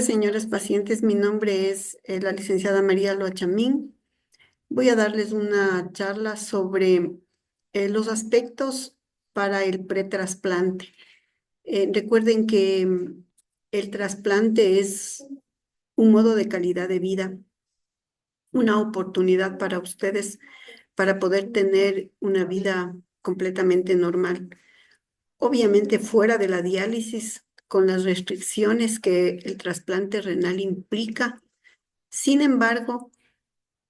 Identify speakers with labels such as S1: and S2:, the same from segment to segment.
S1: Señores pacientes, mi nombre es la licenciada María Loachamín. Voy a darles una charla sobre los aspectos para el pretrasplante. Recuerden que el trasplante es un modo de calidad de vida, una oportunidad para ustedes para poder tener una vida completamente normal. Obviamente fuera de la diálisis, con las restricciones que el trasplante renal implica. Sin embargo,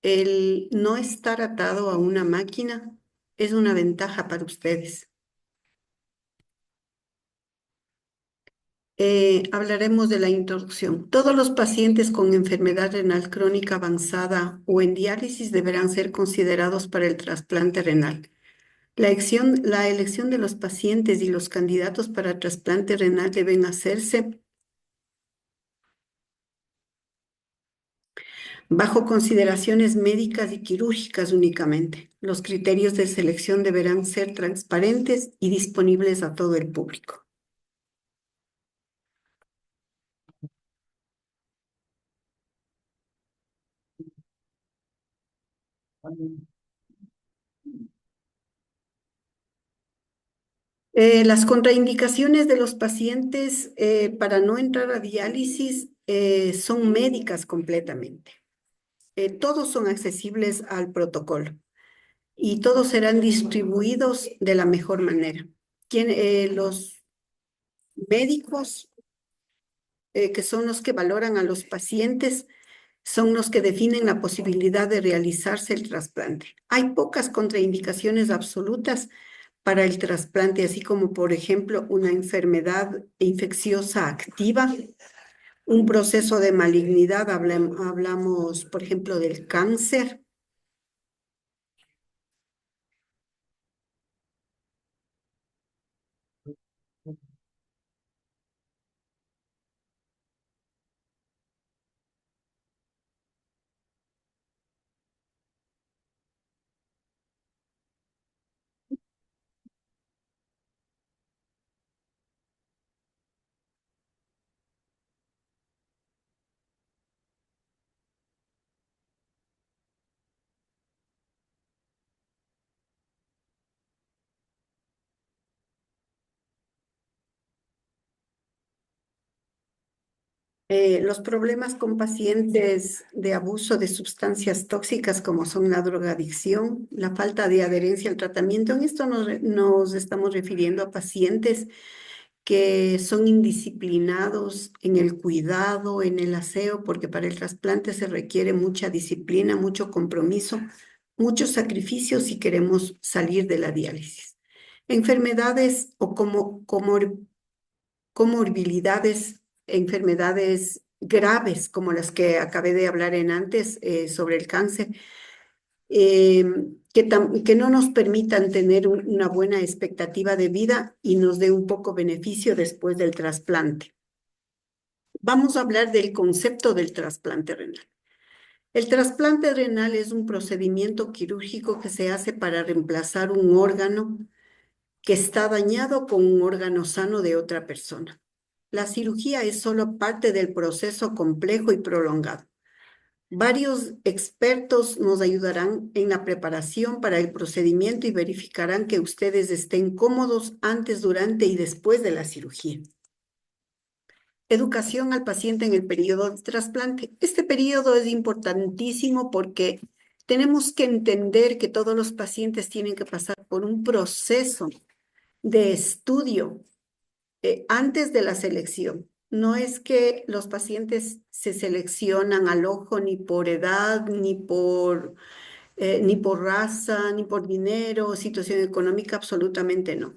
S1: el no estar atado a una máquina es una ventaja para ustedes. Hablaremos de la introducción. Todos los pacientes con enfermedad renal crónica avanzada o en diálisis deberán ser considerados para el trasplante renal. La elección de los pacientes y los candidatos para trasplante renal deben hacerse bajo consideraciones médicas y quirúrgicas únicamente. Los criterios de selección deberán ser transparentes y disponibles a todo el público. Las contraindicaciones de los pacientes para no entrar a diálisis son médicas completamente. Todos son accesibles al protocolo y todos serán distribuidos de la mejor manera. Los médicos, que son los que valoran a los pacientes, son los que definen la posibilidad de realizarse el trasplante. Hay pocas contraindicaciones absolutas para el trasplante, así como, por ejemplo, una enfermedad infecciosa activa, un proceso de malignidad, hablamos, por ejemplo, del cáncer. Los problemas con pacientes de abuso de sustancias tóxicas como son la drogadicción, la falta de adherencia al tratamiento. En esto nos estamos refiriendo a pacientes que son indisciplinados en el cuidado, en el aseo, porque para el trasplante se requiere mucha disciplina, mucho compromiso, muchos sacrificios si queremos salir de la diálisis. Enfermedades o comorbilidades, enfermedades graves como las que acabé de hablar en antes sobre el cáncer, eh, que no nos permitan tener una buena expectativa de vida y nos dé un poco beneficio después del trasplante. Vamos a hablar del concepto del trasplante renal. El trasplante renal es un procedimiento quirúrgico que se hace para reemplazar un órgano que está dañado con un órgano sano de otra persona. La cirugía es solo parte del proceso complejo y prolongado. Varios expertos nos ayudarán en la preparación para el procedimiento y verificarán que ustedes estén cómodos antes, durante y después de la cirugía. Educación al paciente en el periodo de trasplante. Este periodo es importantísimo porque tenemos que entender que todos los pacientes tienen que pasar por un proceso de estudio antes de la selección. No es que los pacientes se seleccionan al ojo ni por edad, ni por raza, ni por dinero, situación económica, absolutamente no.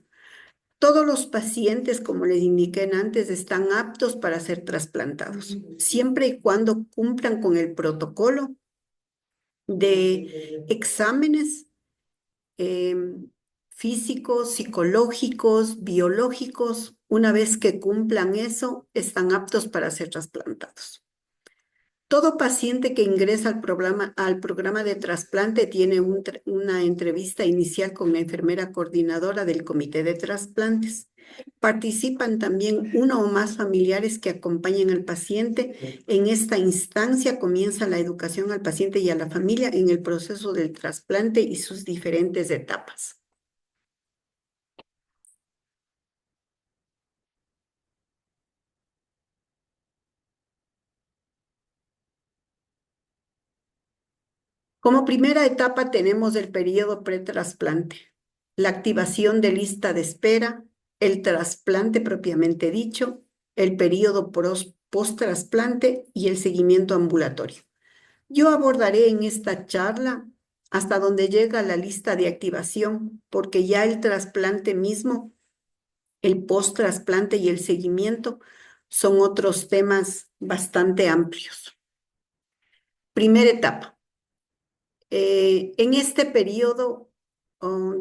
S1: Todos los pacientes, como les indiqué antes, están aptos para ser trasplantados, siempre y cuando cumplan con el protocolo de exámenes físicos, psicológicos, biológicos. Una vez que cumplan eso, están aptos para ser trasplantados. Todo paciente que ingresa al programa de trasplante tiene una entrevista inicial con la enfermera coordinadora del comité de trasplantes. Participan también uno o más familiares que acompañan al paciente. En esta instancia comienza la educación al paciente y a la familia en el proceso del trasplante y sus diferentes etapas. Como primera etapa tenemos el periodo pretrasplante, la activación de lista de espera, el trasplante propiamente dicho, el periodo post-trasplante y el seguimiento ambulatorio. Yo abordaré en esta charla hasta donde llega la lista de activación, porque ya el trasplante mismo, el post-trasplante y el seguimiento son otros temas bastante amplios. Primera etapa. En este periodo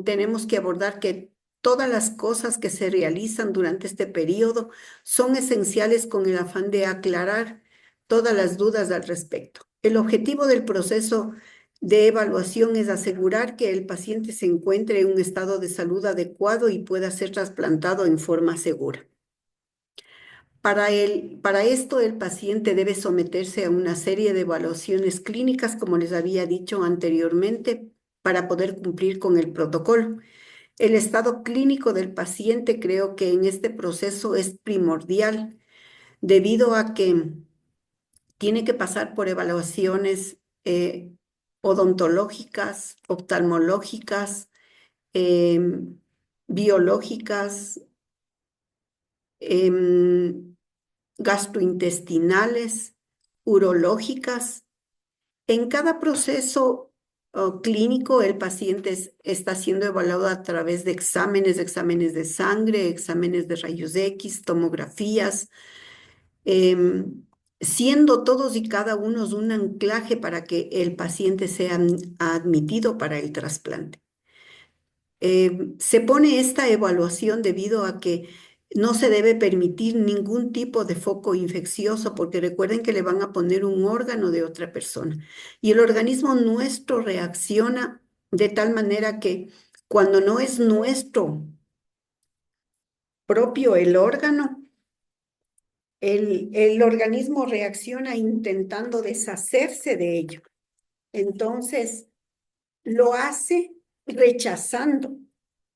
S1: tenemos que abordar que todas las cosas que se realizan durante este periodo son esenciales con el afán de aclarar todas las dudas al respecto. El objetivo del proceso de evaluación es asegurar que el paciente se encuentre en un estado de salud adecuado y pueda ser trasplantado en forma segura. Para esto, el paciente debe someterse a una serie de evaluaciones clínicas, como les había dicho anteriormente, para poder cumplir con el protocolo. El estado clínico del paciente creo que en este proceso es primordial, debido a que tiene que pasar por evaluaciones odontológicas, oftalmológicas, em, biológicas, em, gastrointestinales, urológicas. En cada proceso clínico, el paciente está siendo evaluado a través de exámenes de sangre, exámenes de rayos X, tomografías, siendo todos y cada uno un anclaje para que el paciente sea admitido para el trasplante. Se pone esta evaluación debido a que no se debe permitir ningún tipo de foco infeccioso, porque recuerden que le van a poner un órgano de otra persona. Y el organismo nuestro reacciona de tal manera que cuando no es nuestro propio el órgano, el organismo reacciona intentando deshacerse de ello. Entonces, lo hace rechazando.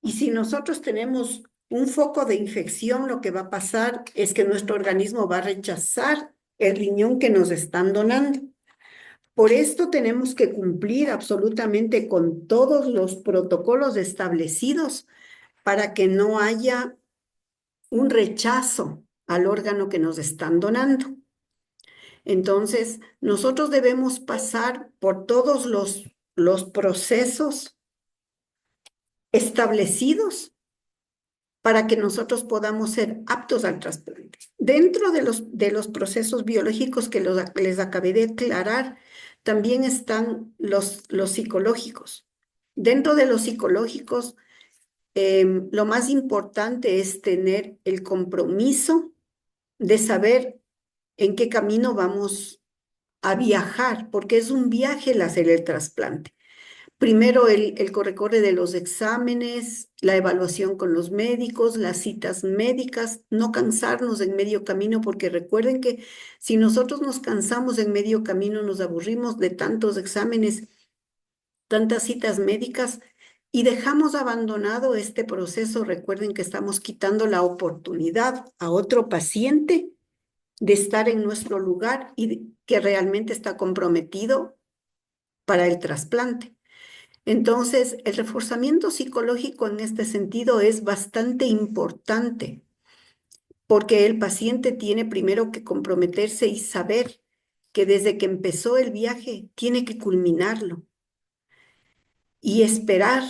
S1: Y si nosotros tenemos un foco de infección, lo que va a pasar es que nuestro organismo va a rechazar el riñón que nos están donando. Por esto tenemos que cumplir absolutamente con todos los protocolos establecidos para que no haya un rechazo al órgano que nos están donando. Entonces, nosotros debemos pasar por todos los procesos establecidos para que nosotros podamos ser aptos al trasplante. Dentro de los procesos biológicos que les acabé de aclarar, también están los psicológicos. Dentro de los psicológicos, lo más importante es tener el compromiso de saber en qué camino vamos a viajar, porque es un viaje el hacer el trasplante. Primero el corre-corre de los exámenes, la evaluación con los médicos, las citas médicas, no cansarnos en medio camino, porque recuerden que si nosotros nos cansamos en medio camino, nos aburrimos de tantos exámenes, tantas citas médicas y dejamos abandonado este proceso. Recuerden que estamos quitando la oportunidad a otro paciente de estar en nuestro lugar y que realmente está comprometido para el trasplante. Entonces, el reforzamiento psicológico en este sentido es bastante importante porque el paciente tiene primero que comprometerse y saber que desde que empezó el viaje tiene que culminarlo y esperar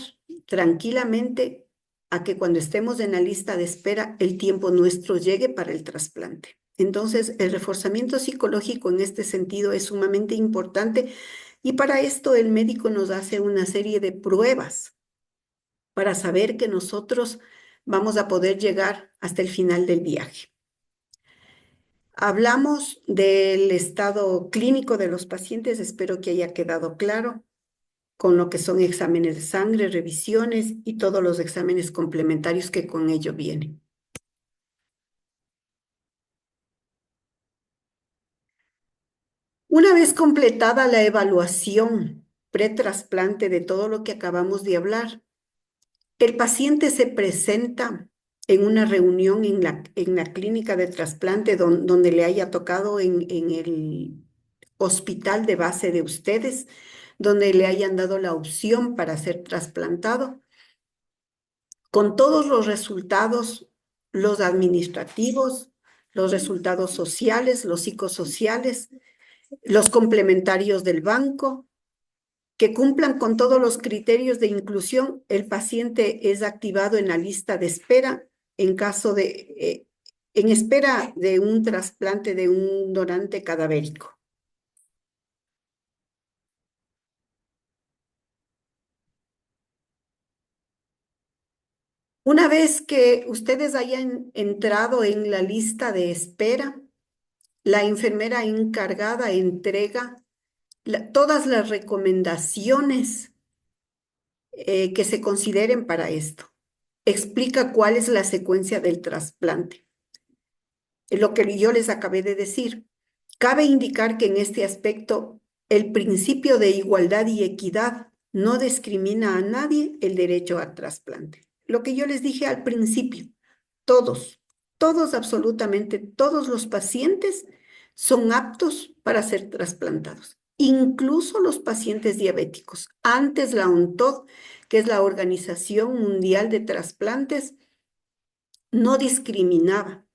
S1: tranquilamente a que cuando estemos en la lista de espera el tiempo nuestro llegue para el trasplante. Entonces, el reforzamiento psicológico en este sentido es sumamente importante y para esto el médico nos hace una serie de pruebas para saber que nosotros vamos a poder llegar hasta el final del viaje. Hablamos del estado clínico de los pacientes, espero que haya quedado claro, con lo que son exámenes de sangre, revisiones y todos los exámenes complementarios que con ello vienen. Una vez completada la evaluación pretrasplante de todo lo que acabamos de hablar, el paciente se presenta en una reunión en la clínica de trasplante donde le haya tocado en el hospital de base de ustedes, donde le hayan dado la opción para ser trasplantado, con todos los resultados, los administrativos, los resultados sociales, los psicosociales, los complementarios del banco, que cumplan con todos los criterios de inclusión, el paciente es activado en la lista de espera en caso en espera de un trasplante de un donante cadavérico. Una vez que ustedes hayan entrado en la lista de espera, la enfermera encargada entrega todas las recomendaciones que se consideren para esto. Explica cuál es la secuencia del trasplante. Lo que yo les acabé de decir. Cabe indicar que en este aspecto el principio de igualdad y equidad no discrimina a nadie el derecho al trasplante. Lo que yo les dije al principio, todos, todos, absolutamente todos los pacientes son aptos para ser trasplantados, incluso los pacientes diabéticos. Antes la ONTOD, que es la Organización Mundial de Trasplantes, no discriminaba.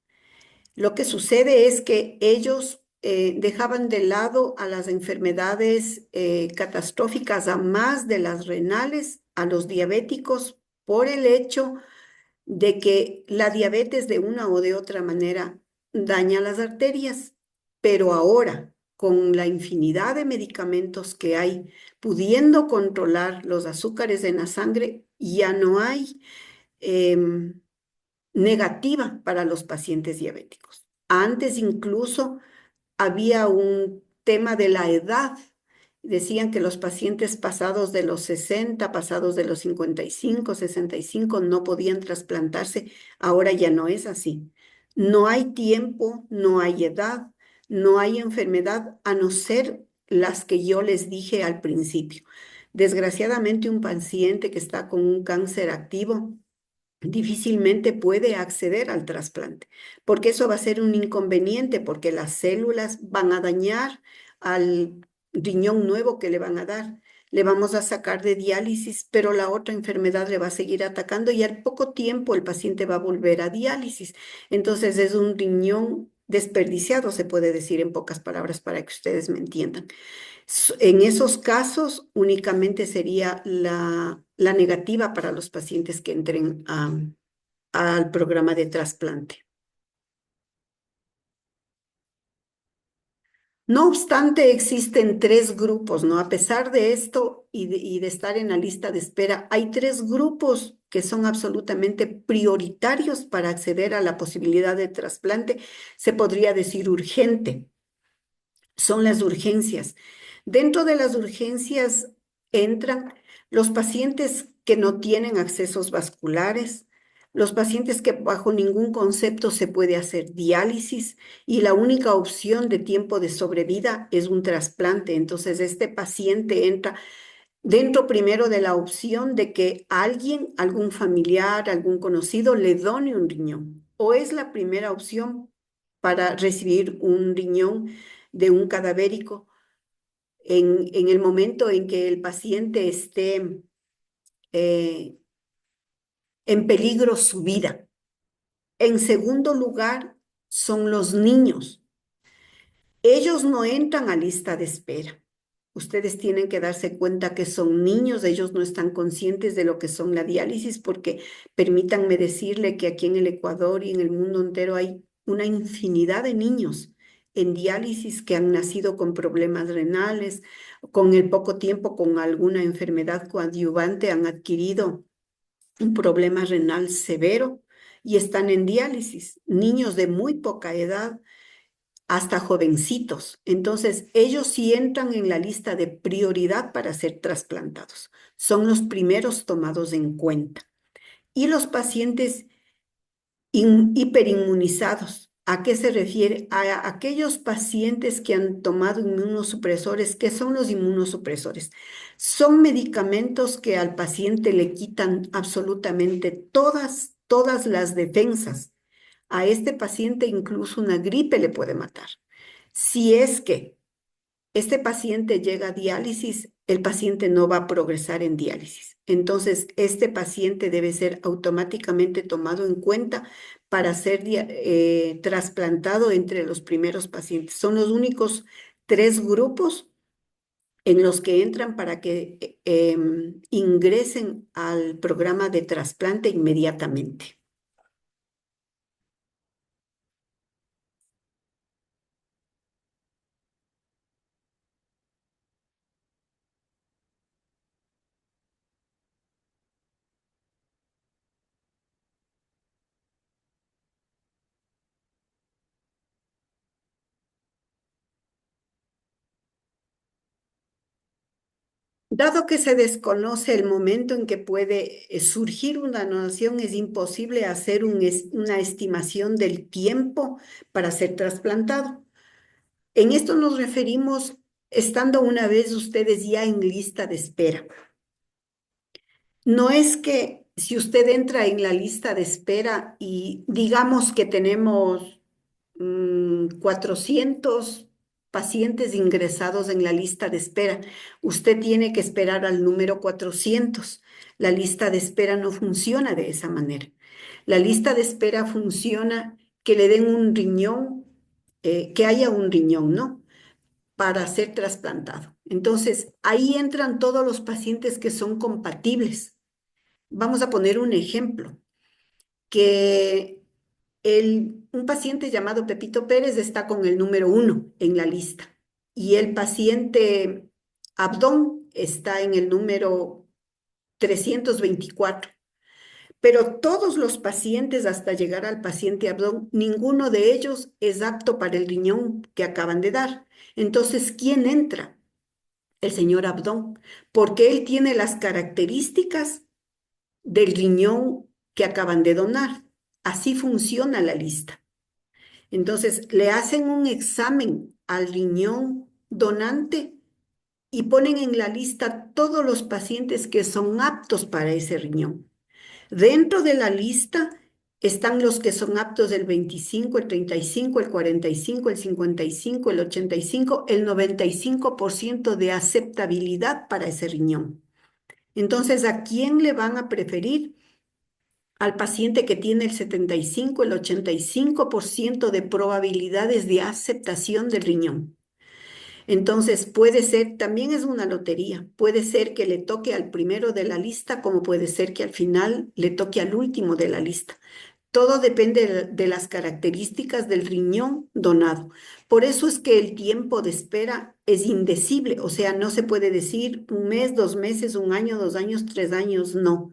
S1: Lo que sucede es que ellos dejaban de lado a las enfermedades catastróficas, a más de las renales, a los diabéticos, por el hecho de que la diabetes de una o de otra manera daña las arterias, pero ahora, con la infinidad de medicamentos que hay, pudiendo controlar los azúcares en la sangre, ya no hay negativa para los pacientes diabéticos. Antes incluso había un tema de la edad. Decían que los pacientes pasados de los 60, pasados de los 55, 65, no podían trasplantarse. Ahora ya no es así. No hay tiempo, no hay edad, no hay enfermedad, a no ser las que yo les dije al principio. Desgraciadamente, un paciente que está con un cáncer activo difícilmente puede acceder al trasplante, porque eso va a ser un inconveniente, porque las células van a dañar al riñón nuevo que le van a dar. Le vamos a sacar de diálisis, pero la otra enfermedad le va a seguir atacando y al poco tiempo el paciente va a volver a diálisis. Entonces es un riñón desperdiciado, se puede decir en pocas palabras para que ustedes me entiendan. En esos casos, únicamente sería la negativa para los pacientes que entren al programa de trasplante. No obstante, existen tres grupos, ¿no? A pesar de esto y de estar en la lista de espera, hay tres grupos que son absolutamente prioritarios para acceder a la posibilidad de trasplante. Se podría decir urgente. Son las urgencias. Dentro de las urgencias entran los pacientes que no tienen accesos vasculares, los pacientes que bajo ningún concepto se puede hacer diálisis y la única opción de tiempo de sobrevida es un trasplante. Entonces, este paciente entra dentro primero de la opción de que alguien, algún familiar, algún conocido, le done un riñón. O es la primera opción para recibir un riñón de un cadavérico en el momento en que el paciente esté en peligro su vida. En segundo lugar, son los niños. Ellos no entran a lista de espera. Ustedes tienen que darse cuenta que son niños, ellos no están conscientes de lo que son la diálisis, porque permítanme decirle que aquí en el Ecuador y en el mundo entero hay una infinidad de niños en diálisis que han nacido con problemas renales, con el poco tiempo, con alguna enfermedad coadyuvante, han adquirido un problema renal severo y están en diálisis. Niños de muy poca edad hasta jovencitos. Entonces, ellos sí entran en la lista de prioridad para ser trasplantados. Son los primeros tomados en cuenta. Y los pacientes hiperinmunizados, ¿A qué se refiere? A aquellos pacientes que han tomado inmunosupresores. ¿Qué son los inmunosupresores? Son medicamentos que al paciente le quitan absolutamente todas las defensas. A este paciente incluso una gripe le puede matar. Si es que este paciente llega a diálisis, el paciente no va a progresar en diálisis. Entonces, este paciente debe ser automáticamente tomado en cuenta para ser trasplantado entre los primeros pacientes. Son los únicos tres grupos en los que entran para que ingresen al programa de trasplante inmediatamente. Dado que se desconoce el momento en que puede surgir una donación, es imposible hacer una estimación del tiempo para ser trasplantado. En esto nos referimos estando una vez ustedes ya en lista de espera. No es que si usted entra en la lista de espera y digamos que tenemos 400 pacientes ingresados en la lista de espera. Usted tiene que esperar al número 400. La lista de espera no funciona de esa manera. La lista de espera funciona que le den un riñón, que haya un riñón, ¿no? Para ser trasplantado. Entonces, ahí entran todos los pacientes que son compatibles. Vamos a poner un ejemplo, que un paciente llamado Pepito Pérez está con el número 1 en la lista y el paciente Abdón está en el número 324. Pero todos los pacientes hasta llegar al paciente Abdón, ninguno de ellos es apto para el riñón que acaban de dar. Entonces, ¿quién entra? El señor Abdón, porque él tiene las características del riñón que acaban de donar. Así funciona la lista. Entonces, le hacen un examen al riñón donante y ponen en la lista todos los pacientes que son aptos para ese riñón. Dentro de la lista están los que son aptos del 25, el 35, el 45, el 55, el 85, el 95% de aceptabilidad para ese riñón. Entonces, ¿a quién le van a preferir? Al paciente que tiene el 75, el 85% de probabilidades de aceptación del riñón. Entonces, puede ser, también es una lotería, puede ser que le toque al primero de la lista, como puede ser que al final le toque al último de la lista. Todo depende de las características del riñón donado. Por eso es que el tiempo de espera es indecible, o sea, no se puede decir un mes, 2 meses, un año, 2 años, 3 años, no.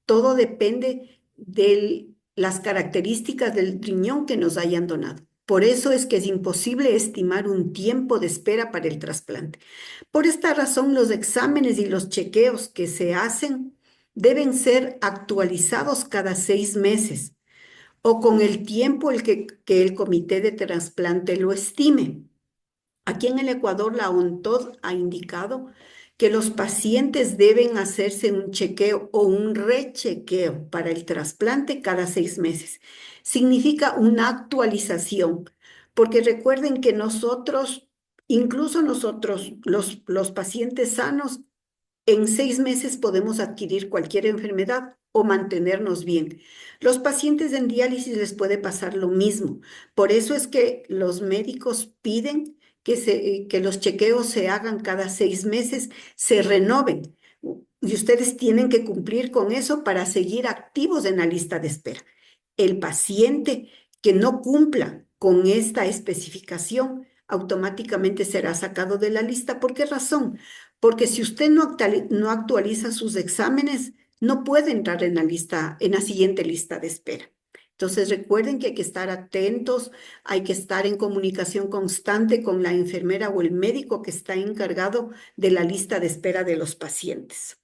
S1: Todo depende de las características del riñón que nos hayan donado. Por eso es que es imposible estimar un tiempo de espera para el trasplante. Por esta razón, los exámenes y los chequeos que se hacen deben ser actualizados cada 6 meses o con el tiempo que el comité de trasplante lo estime. Aquí en el Ecuador, la ONTOD ha indicado que los pacientes deben hacerse un chequeo o un rechequeo para el trasplante cada 6 meses. Significa una actualización, porque recuerden que nosotros, incluso nosotros, los pacientes sanos, en 6 meses podemos adquirir cualquier enfermedad o mantenernos bien. Los pacientes en diálisis les puede pasar lo mismo. Por eso es que los médicos piden que los chequeos se hagan cada 6 meses, se renoven. Y ustedes tienen que cumplir con eso para seguir activos en la lista de espera. El paciente que no cumpla con esta especificación automáticamente será sacado de la lista. ¿Por qué razón? Porque si usted no actualiza sus exámenes, no puede entrar en en la siguiente lista de espera. Entonces recuerden que hay que estar atentos, hay que estar en comunicación constante con la enfermera o el médico que está encargado de la lista de espera de los pacientes.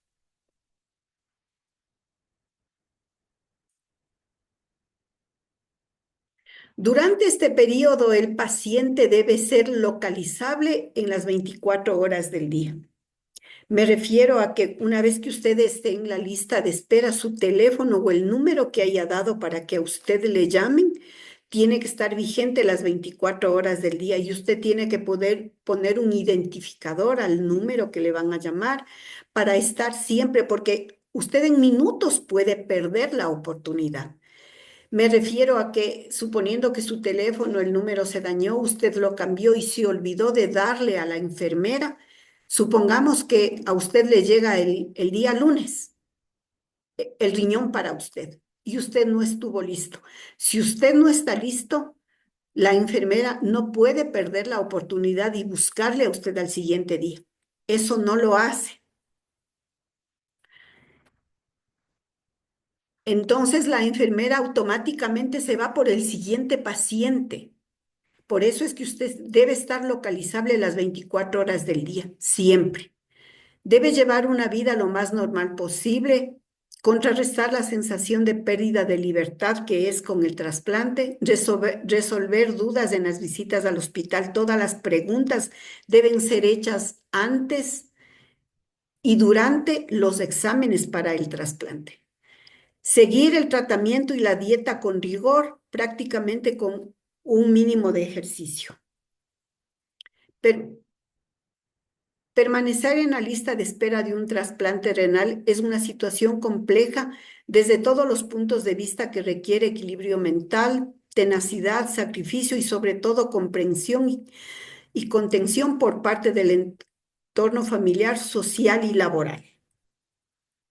S1: Durante este periodo, el paciente debe ser localizable en las 24 horas del día. Me refiero a que una vez que usted esté en la lista de espera, su teléfono o el número que haya dado para que a usted le llamen tiene que estar vigente las 24 horas del día y usted tiene que poder poner un identificador al número que le van a llamar para estar siempre, porque usted en minutos puede perder la oportunidad. Me refiero a que, suponiendo que su teléfono, el número se dañó, usted lo cambió y se olvidó de darle a la enfermera. Supongamos que a usted le llega el día lunes el riñón para usted y usted no estuvo listo. Si usted no está listo, la enfermera no puede perder la oportunidad y buscarle a usted al siguiente día. Eso no lo hace. Entonces la enfermera automáticamente se va por el siguiente paciente. Por eso es que usted debe estar localizable las 24 horas del día, siempre. Debe llevar una vida lo más normal posible, contrarrestar la sensación de pérdida de libertad que es con el trasplante, resolver dudas en las visitas al hospital. Todas las preguntas deben ser hechas antes y durante los exámenes para el trasplante. Seguir el tratamiento y la dieta con rigor, prácticamente con un mínimo de ejercicio. Permanecer en la lista de espera de un trasplante renal es una situación compleja desde todos los puntos de vista que requiere equilibrio mental, tenacidad, sacrificio y sobre todo comprensión y contención por parte del entorno familiar, social y laboral.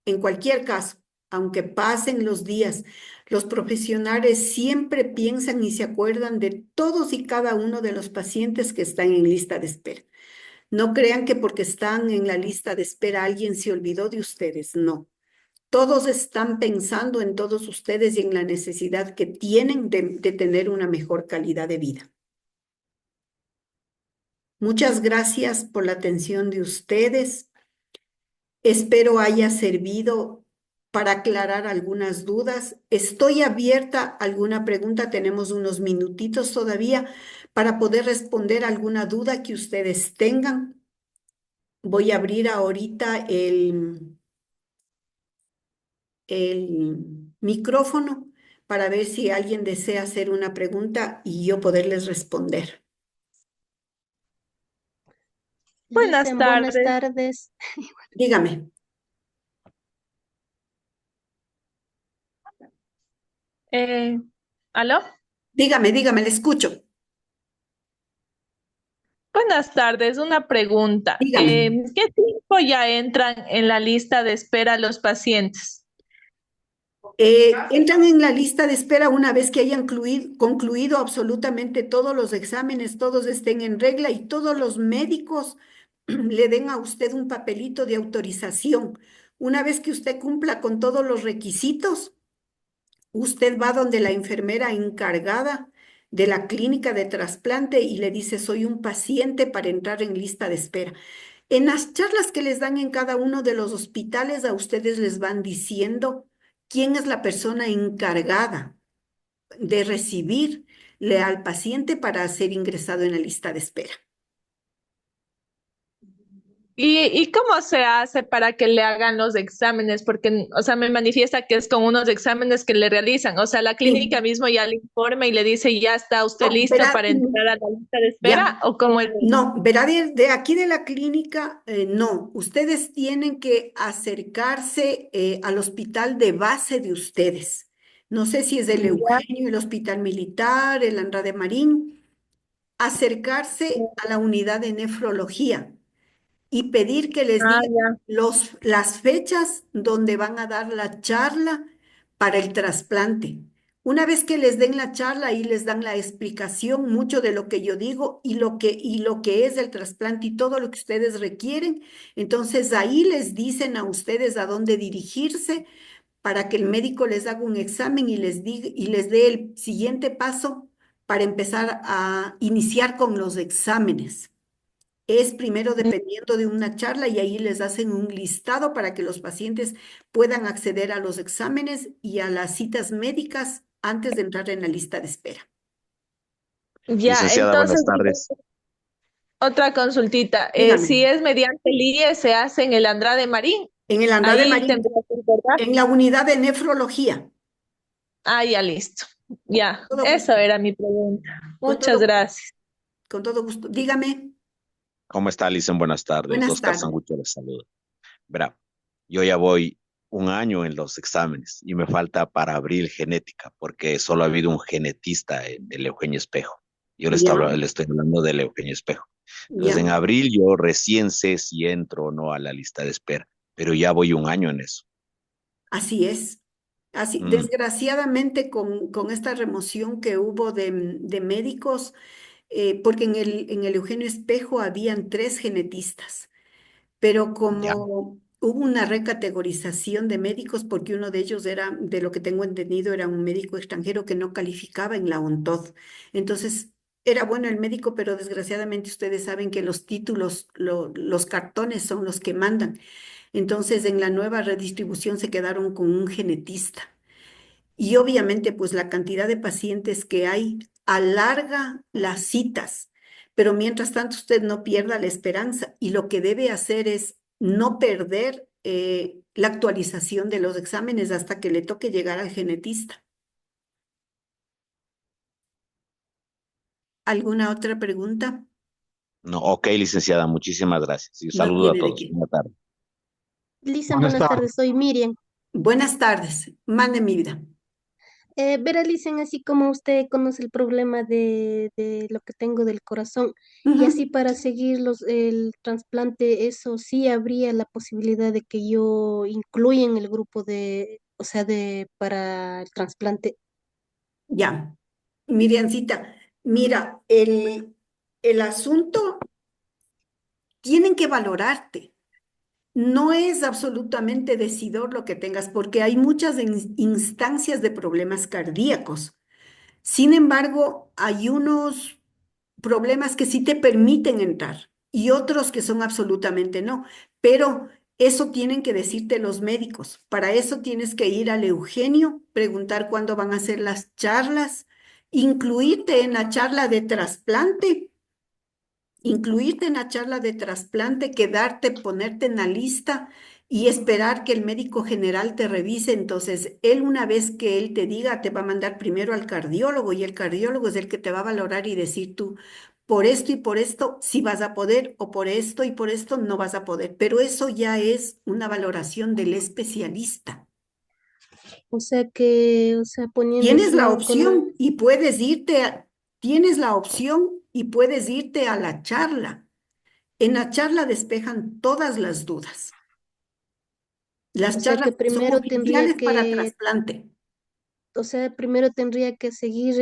S1: En cualquier caso, aunque pasen los días, los profesionales siempre piensan y se acuerdan de todos y cada uno de los pacientes que están en lista de espera. No crean que porque están en la lista de espera alguien se olvidó de ustedes, no. Todos están pensando en todos ustedes y en la necesidad que tienen de tener una mejor calidad de vida. Muchas gracias por la atención de ustedes. Espero haya servido para aclarar algunas dudas. Estoy abierta a alguna pregunta. Tenemos unos minutitos todavía para poder responder alguna duda que ustedes tengan. Voy a abrir ahorita el micrófono para ver si alguien desea hacer una pregunta y yo poderles responder.
S2: Buenas
S3: Buenas
S2: tardes.
S3: tardes.
S1: Dígame,
S2: Eh, ¿Aló?
S1: dígame, le escucho.
S2: Buenas tardes. Una pregunta.
S1: Dígame.
S2: ¿Qué tiempo ya entran en la lista de espera los pacientes?
S1: Entran en la lista de espera una vez que hayan concluido absolutamente todos los exámenes, todos estén en regla y todos los médicos le den a usted un papelito de autorización. Una vez que usted cumpla con todos los requisitos, usted va donde la enfermera encargada de la clínica de trasplante y le dice, soy un paciente para entrar en lista de espera. En las charlas que les dan en cada uno de los hospitales, a ustedes les van diciendo quién es la persona encargada de recibirle al paciente para ser ingresado en la lista de espera.
S2: ¿Y cómo se hace para que le hagan los exámenes? Porque, o sea, me manifiesta que es con unos exámenes que le realizan. O sea, la clínica
S1: Sí,
S2: mismo ya le informa y le dice, ya está usted
S1: no,
S2: listo
S1: verá,
S2: para entrar a la lista de
S1: ya.
S2: espera, ¿o cómo es?
S1: No, verá, de aquí de la clínica, no. Ustedes tienen que acercarse al hospital de base de ustedes. No sé si es el
S2: Ya.
S1: Eugenio, el Hospital Militar, el Andrade Marín. Acercarse a la unidad de nefrología y pedir que les
S2: Ah,
S1: digan
S2: ya.
S1: las fechas donde van a dar la charla para el trasplante. Una vez que les den la charla y les dan la explicación, mucho de lo que yo digo y lo que es el trasplante y todo lo que ustedes requieren, entonces ahí les dicen a ustedes a dónde dirigirse para que el médico les haga un examen y les diga, y les dé el siguiente paso para empezar a iniciar con los exámenes. Es primero dependiendo de una charla y ahí les hacen un listado para que los pacientes puedan acceder a los exámenes y a las citas médicas antes de entrar en la lista de espera.
S2: Ya,
S3: Licenciada,
S2: entonces,
S3: buenas tardes.
S2: otra consultita.
S1: Dígame,
S2: Si es mediante el IE, se hace en el Andrade Marín.
S1: en el Andrade
S2: Ahí
S1: Marín,
S2: tendría que recordar.
S1: en la unidad de nefrología,
S2: Ah, ya listo. Ya,
S1: todo
S2: eso
S1: gusto,
S2: era mi pregunta.
S1: con
S2: Muchas
S1: todo,
S2: gracias.
S1: con todo gusto. Dígame,
S3: ¿Cómo está, Licen? Buenas tardes.
S1: buenas
S3: Oscar
S1: tardes.
S3: Sangucho les saluda. Verá, yo ya voy un año en los exámenes y me falta para abril genética, porque solo ha habido un genetista, el Eugenio Espejo.
S1: Ya,
S3: Le estoy hablando del Eugenio Espejo. Entonces,
S1: ya,
S3: en abril yo recién sé si entro o no a la lista de espera, pero ya voy un año en eso.
S1: así es. Así,
S3: Mm,
S1: desgraciadamente con esta remoción que hubo de médicos, porque en el Eugenio Espejo habían tres genetistas. Pero
S3: ya,
S1: como hubo una recategorización de médicos, porque uno de ellos era, de lo que tengo entendido, era un médico extranjero que no calificaba en la ONTOD. Entonces, era bueno el médico, pero desgraciadamente ustedes saben que los títulos, los cartones son los que mandan. Entonces, en la nueva redistribución se quedaron con un genetista. Y obviamente, pues la cantidad de pacientes que hay alarga las citas, pero mientras tanto usted no pierda la esperanza y lo que debe hacer es no perder la actualización de los exámenes hasta que le toque llegar al genetista. ¿Alguna otra pregunta?
S3: no, ok, licenciada, muchísimas gracias. Y un
S1: No
S3: saludo a
S1: tiene de
S3: todos.
S1: qué.
S3: Buenas tardes.
S4: Lisa, buenas tardes, soy Miriam.
S1: Buenas tardes. Mande mi vida.
S4: Verá, Lisa, así como usted conoce el problema de lo que tengo del corazón, y
S1: Ujú.
S4: así para seguir el trasplante, eso sí habría la posibilidad de que yo incluya en el grupo de, o sea, para el trasplante.
S1: Ya. Miriancita, mira, el asunto tienen que valorarte. No es absolutamente decidor lo que tengas, porque hay muchas instancias de problemas cardíacos. Sin embargo, hay unos problemas que sí te permiten entrar y otros que son absolutamente no. Pero eso tienen que decirte los médicos. Para eso tienes que ir al Eugenio, preguntar cuándo van a hacer las charlas, incluirte en la charla de trasplante, incluirte en la charla de trasplante, quedarte, ponerte en la lista y esperar que el médico general te revise. Entonces, él una vez que él te diga, te va a mandar primero al cardiólogo y el cardiólogo es el que te va a valorar y decir tú, por esto y por esto sí vas a poder o por esto y por esto no vas a poder. Pero eso ya es una valoración del especialista.
S4: O sea, poniendo
S1: Tienes la
S4: solo con un,
S1: opción y puedes irte, tienes la opción y puedes irte a la charla. En la charla despejan todas las dudas.
S4: o
S1: Las
S4: sea
S1: charlas
S4: que
S1: que son
S4: primero tendría
S1: oficiales para
S4: que,
S1: trasplante.
S4: o sea, primero tendría que seguir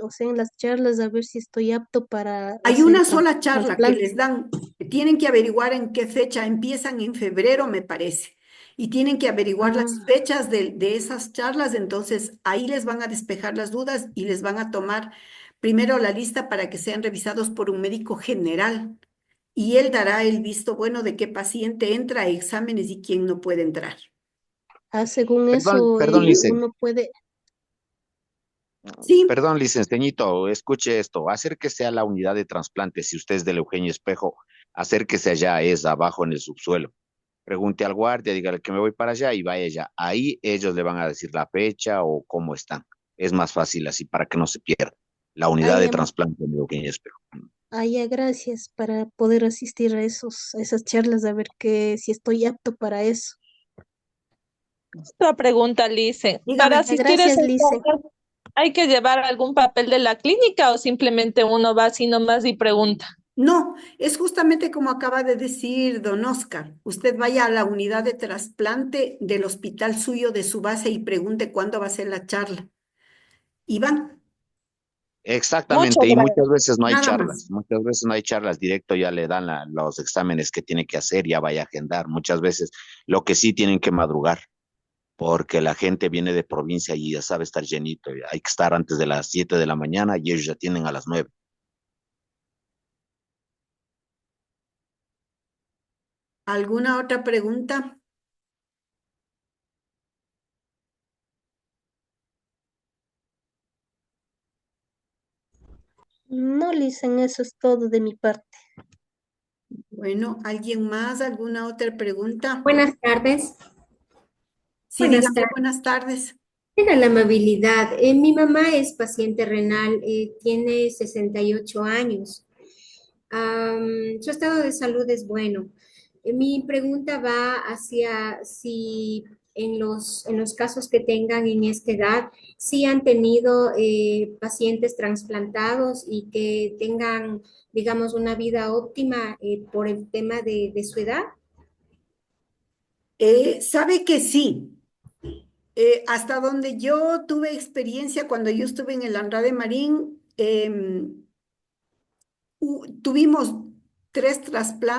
S4: o sea, en las charlas a ver si estoy apto para
S1: Hay
S4: hacer
S1: una sola charla que
S4: trasplante.
S1: les dan, tienen que averiguar en qué fecha empiezan en febrero, me parece, y tienen que averiguar las
S4: Ah,
S1: fechas de esas charlas, entonces ahí les van a despejar las dudas y les van a tomar primero la lista para que sean revisados por un médico general y él dará el visto bueno de qué paciente entra a exámenes y quién no puede entrar.
S4: según
S3: Perdón,
S4: eso,
S3: perdón, Licen.
S4: uno puede,
S1: Sí,
S3: Perdón, licenciañito, escuche esto. Acérquese a la unidad de trasplante. Si usted es del Eugenio Espejo, acérquese allá, es abajo en el subsuelo. Pregunte al guardia, dígale que me voy para allá y vaya allá. Ahí ellos le van a decir la fecha o cómo están. Es más fácil así para que no se pierda. La unidad de
S4: haya,
S3: trasplante en Eugenio Espejo.
S4: haya gracias para poder asistir a a esas charlas, a ver si estoy apto para eso.
S2: Otra pregunta, Lice. Para
S1: dígame.
S4: Ya,
S2: asistir a
S4: gracias,
S2: esas
S4: Lice.
S2: charlas, ¿hay que llevar algún papel de la clínica o simplemente uno va así nomás y pregunta?
S1: No, es justamente como acaba de decir don Oscar. Usted vaya a la unidad de trasplante del hospital suyo de su base y pregunte cuándo va a ser la charla. Y van,
S3: Exactamente,
S2: Muchas
S3: y
S2: gracias.
S1: nada más.
S3: muchas veces no hay charlas directo, ya le dan los exámenes que tiene que hacer, ya vaya a agendar, muchas veces lo que sí tienen que madrugar, porque la gente viene de provincia y ya sabe estar llenito, y hay que estar antes de las 7 de la mañana y ellos ya tienen a las 9.
S1: ¿Alguna otra pregunta?
S4: No, Lisen, eso es todo de mi parte.
S1: Bueno, ¿alguien más? ¿Alguna otra pregunta?
S5: Buenas tardes.
S1: Sí,
S5: Buenas
S1: dígame,
S5: tardes.
S1: buenas tardes.
S5: Era la amabilidad. Mi mamá es paciente renal, tiene 68 años. Su estado de salud es bueno. Mi pregunta va hacia si en los casos que tengan en esta edad, si han tenido pacientes trasplantados y que tengan, digamos, una vida óptima por el tema de su edad.
S1: ¿Sabe que sí? Hasta donde yo tuve experiencia cuando yo estuve en el Andrade Marín, tuvimos 3 trasplantes.